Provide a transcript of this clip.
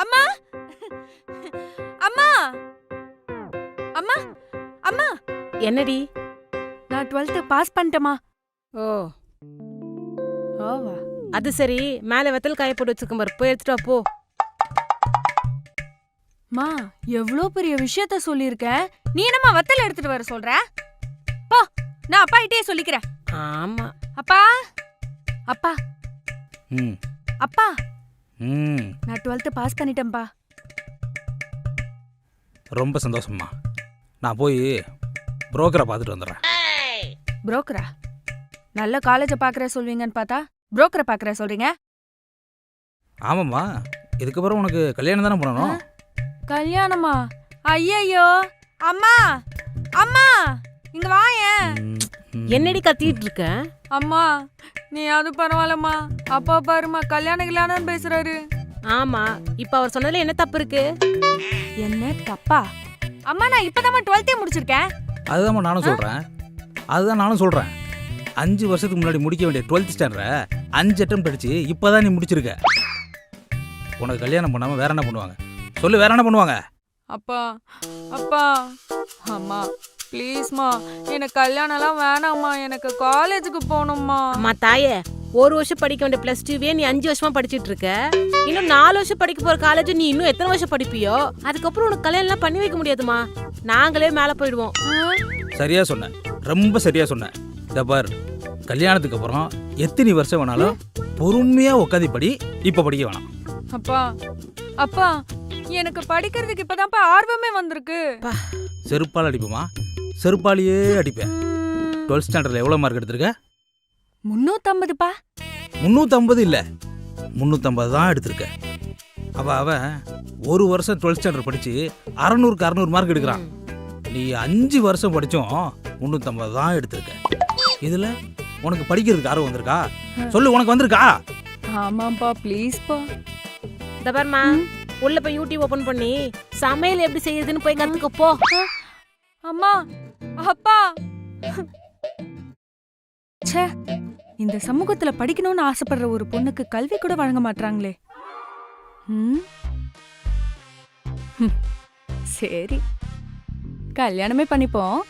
அம்மா அம்மா அம்மா அம்மா, என்னடி? நான் 12th பாஸ் பண்ணிட்டேமா. ஓ ஓவா. அது சரி, மேல வெத்தல் காய போட்டு வச்சிருக்க பாரு, போய் எடுத்துட்டு வா போ. மா, எவ்வளோ பெரிய விஷயத்த சொல்லியிருக்கேன், நீ என்னம்மா வத்தல் எடுத்துட்டு வர சொல்ற? போ, நான் அப்பா கிட்டே சொல்லிக்கிறேன். ஆமா. அப்பா அப்பா ம் அப்பா, ம் நான் 12th பாஸ் பண்ணிட்டேன்பா. ரொம்ப சந்தோஷம்மா. நான் போய் புரோக்கரை பார்த்துட்டு வந்துடுறேன். புரோக்கரா? நல்ல காலேஜை பார்க்குற சொல்வீங்கன்னு பார்த்தா புரோக்கரை பார்க்குற சொல்றீங்க. ஆமாம்மா, இதுக்கப்புறம் உனக்கு கல்யாணம் தானே பண்ணணும். கல்யாணமா? ஐயையோ. அம்மா அம்மா, இங்க வாயேன். என்னடி கத்திட்டு இருக்க? அம்மா, நீ அது பரவாயில்லம்மா, அப்பா பாருமா கல்யாணம் பேசுறாரு. ஆமா, இப்ப அவர் சொன்னதுல என்ன தப்பு இருக்கு? என்ன தப்பா? அம்மா, நான் இப்பதான் 12th முடிச்சிருக்கேன். அதுதான் நானும் சொல்கிறேன். 5 வருஷத்துக்கு முன்னாடி முடிக்க வேண்டிய 12th ஸ்டாண்டர்டை 5 அட்டம் படிச்சு இப்போதான் நீ முடிச்சிருக்க. உனக்கு கல்யாணம் பண்ணாமல் வேற என்ன பண்ணுவாங்க? சொல்லு, வேற என்ன பண்ணுவாங்க? அப்பா அப்பா, அம்மா ப்ளீஸ்மா, எனக்கு கல்யாணம்லாம் வேணாம்மா, எனக்கு காலேஜுக்கு போகணும்மா. அம்மா தாயே, 1 வருஷம் படிக்க வேண்டிய +2வே நீ 5 வருஷமா படிச்சிட்டு இருக்க. இன்னும் 4 வருஷம் படிக்க போற காலேஜ் நீ இன்னும் எத்தனை வருஷம் படிப்பியோ? அதுக்கப்புறம் உனக்கு கல்யாணம் பண்ணி வைக்க முடியாதுமா. நாங்களே மேல போயிடுவோம். சரியா சொன்னேன், ரொம்ப சரியா சொன்னேன். இந்த பார், கல்யாணத்துக்கு அப்புறம் எத்தனை வருஷம் வேணாலும் பொறுமையா உட்காந்து படி, இப்ப படிக்க வேணாம். அப்பா அப்பா, எனக்கு படிக்கிறதுக்கு இப்பதான்ப்பா ஆர்வமே வந்திருக்கு. செருப்பால் அடிப்புமா, செருப்பாலேயே அடிப்பேன். 12th ஸ்டாண்டர்ட்ல எவ்வளவு மார்க் எடுத்திருக்க? 350பா. 350 இல்ல, 350 தான் எடுத்திருக்க. அவன் 1 வருஷம் 12th ஸ்டாண்டர்ட் படிச்சு 600க்கு 600 மார்க் எடுக்கிறான். நீ 5 வருஷம் படிச்சும் 350 தான் எடுத்திருக்க. இதுல உனக்கு படிக்கிறதுக்கு ஆர்வம் வந்திருக்கா? சொல்லு, உனக்கு வந்திருக்கா? ஆமாப்பா, ப்ளீஸ்ப்பா. இந்த பாருமா, உள்ள போய் யூடியூப் ஓபன் பண்ணி சமையல் எப்படி செய்யறதுன்னு போய் கத்துக்க போ. அம்மா அப்பா, ச்சே, இந்த சமூகத்துல படிக்கணும்னு ஆசைப்படுற ஒரு பொண்ணுக்கு கல்வி கூட வழங்க மாட்டாங்களே. சரி, கல்யாணமே பண்ணிப்போம்.